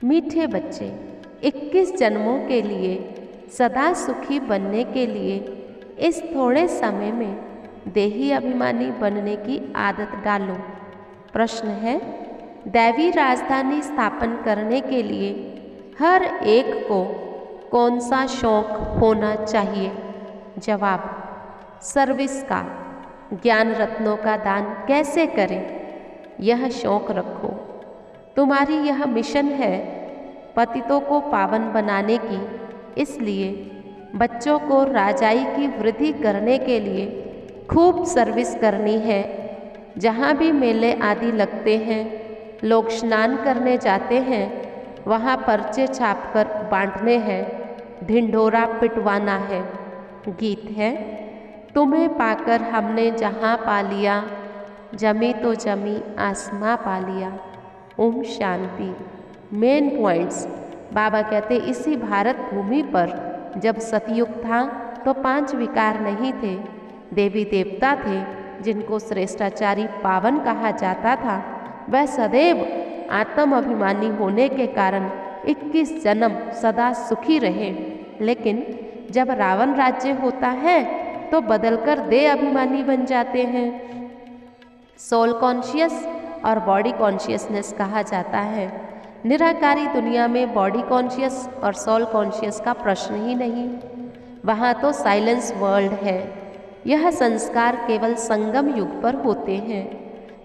मीठे बच्चे, 21 जन्मों के लिए सदा सुखी बनने के लिए इस थोड़े समय में देही अभिमानी बनने की आदत डालो। प्रश्न है, दैवी राजधानी स्थापन करने के लिए हर एक को कौन सा शौक होना चाहिए? जवाब, सर्विस का। ज्ञान रत्नों का दान कैसे करें, यह शौक रखो। तुम्हारी यह मिशन है पतितों को पावन बनाने की, इसलिए बच्चों को राजाई की वृद्धि करने के लिए खूब सर्विस करनी है। जहाँ भी मेले आदि लगते हैं, लोग स्नान करने जाते हैं, वहाँ पर्चे छापकर बांटने हैं, ढिंढोरा पिटवाना है। गीत है, तुम्हें पाकर हमने जहाँ पा लिया, जमी तो जमी आसमां पा लिया। ओम शांति। मेन पॉइंट्स, बाबा कहते इसी भारत भूमि पर जब सतयुग था तो 5 विकार नहीं थे। देवी देवता थे जिनको श्रेष्ठाचारी पावन कहा जाता था। वह सदैव आत्म अभिमानी होने के कारण 21 जन्म सदा सुखी रहे। लेकिन जब रावण राज्य होता है तो बदलकर देह अभिमानी बन जाते हैं। सोल कॉन्शियस और बॉडी कॉन्शियसनेस कहा जाता है। निराकारी दुनिया में बॉडी कॉन्शियस और सोल कॉन्शियस का प्रश्न ही नहीं, वहाँ तो साइलेंस वर्ल्ड है। यह संस्कार केवल संगम युग पर होते हैं।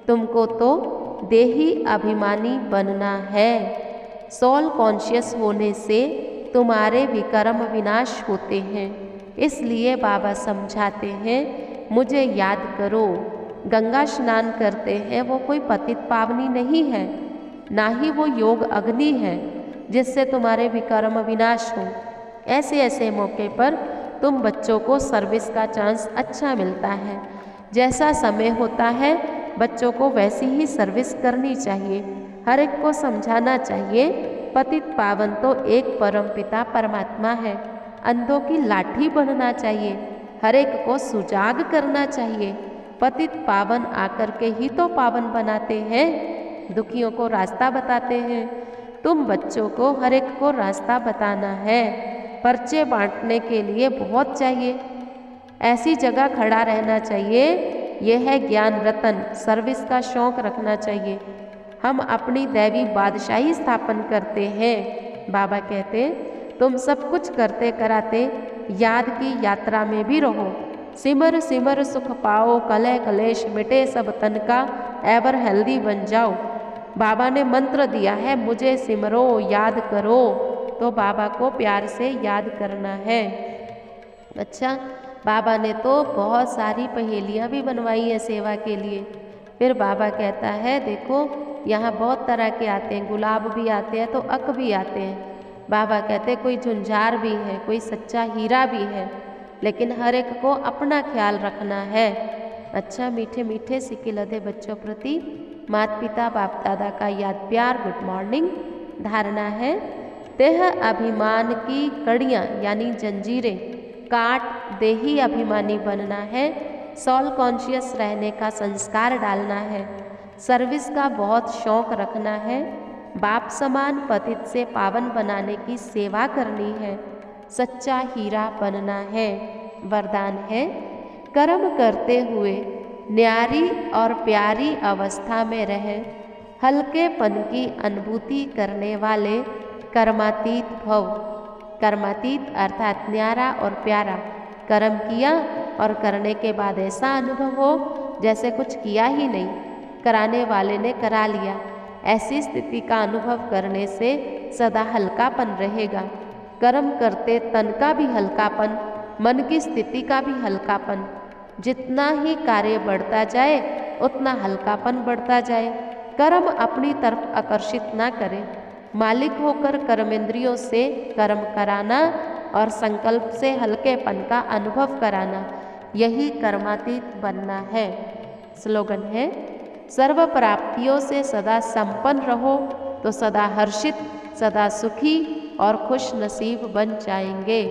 तुमको तो देही अभिमानी बनना है। सोल कॉन्शियस होने से तुम्हारे विकर्म विनाश होते हैं। इसलिए बाबा समझाते हैं, मुझे याद करो। गंगा स्नान करते हैं वो कोई पतित पावनी नहीं है, ना ही वो योग अग्नि है जिससे तुम्हारे विकर्म विनाश हो। ऐसे ऐसे मौके पर तुम बच्चों को सर्विस का चांस अच्छा मिलता है। जैसा समय होता है बच्चों को वैसी ही सर्विस करनी चाहिए। हर एक को समझाना चाहिए, पतित पावन तो एक परम पिता परमात्मा है। अंधों की लाठी बनना चाहिए। हर एक को सुजाग करना चाहिए। पतित पावन आकर के ही तो पावन बनाते हैं, दुखियों को रास्ता बताते हैं। तुम बच्चों को हर एक को रास्ता बताना है। पर्चे बांटने के लिए बहुत चाहिए, ऐसी जगह खड़ा रहना चाहिए। यह है ज्ञान रतन। सर्विस का शौक रखना चाहिए। हम अपनी दैवी बादशाही स्थापन करते हैं। बाबा कहते तुम सब कुछ करते कराते याद की यात्रा में भी रहो। सिमर सिमर सुख पाओ, कलह कलेश मिटे सब तन का, एवर हेल्दी बन जाओ। बाबा ने मंत्र दिया है, मुझे सिमरो, याद करो। तो बाबा को प्यार से याद करना है। अच्छा, बाबा ने तो बहुत सारी पहेलियाँ भी बनवाई हैं सेवा के लिए। फिर बाबा कहता है, देखो यहाँ बहुत तरह के आते हैं, गुलाब भी आते हैं तो अक भी आते हैं। बाबा कहते कोई झुंझार भी है, कोई सच्चा हीरा भी है, लेकिन हर एक को अपना ख्याल रखना है। अच्छा, मीठे मीठे सिकिलधे बच्चों प्रति माता पिता बाप दादा का याद प्यार। Good morning. धारणा है, देह अभिमान की कड़ियाँ यानी जंजीरें काट देही अभिमानी बनना है। सोल कॉन्शियस रहने का संस्कार डालना है। सर्विस का बहुत शौक रखना है। बाप समान पतित से पावन बनाने की सेवा करनी है। सच्चा हीरा बनना है। वरदान है, कर्म करते हुए न्यारी और प्यारी अवस्था में रहे, हल्केपन की अनुभूति करने वाले कर्मातीत भव। कर्मातीत अर्थात न्यारा और प्यारा। कर्म किया और करने के बाद ऐसा अनुभव हो जैसे कुछ किया ही नहीं, कराने वाले ने करा लिया। ऐसी स्थिति का अनुभव करने से सदा हल्कापन रहेगा। कर्म करते तन का भी हल्कापन, मन की स्थिति का भी हल्कापन। जितना ही कार्य बढ़ता जाए उतना हल्कापन बढ़ता जाए। कर्म अपनी तरफ आकर्षित ना करे। मालिक होकर कर्मेंद्रियों से कर्म कराना और संकल्प से हल्केपन का अनुभव कराना, यही कर्मातीत बनना है। स्लोगन है, सर्व प्राप्तियों से सदा संपन्न रहो तो सदा हर्षित, सदा सुखी और खुश नसीब बन जाएंगे।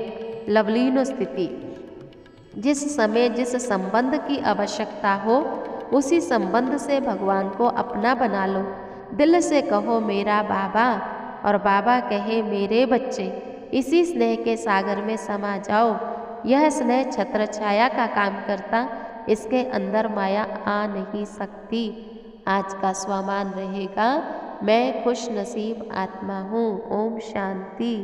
लवलीन स्थिति, जिस समय जिस संबंध की आवश्यकता हो उसी संबंध से भगवान को अपना बना लो। दिल से कहो मेरा बाबा, और बाबा कहे मेरे बच्चे इसी स्नेह के सागर में समा जाओ। यह स्नेह छत्र छाया का काम करता, इसके अंदर माया आ नहीं सकती। आज का स्वमान रहेगा, मैं खुश नसीब आत्मा हूँ। ओम शांति।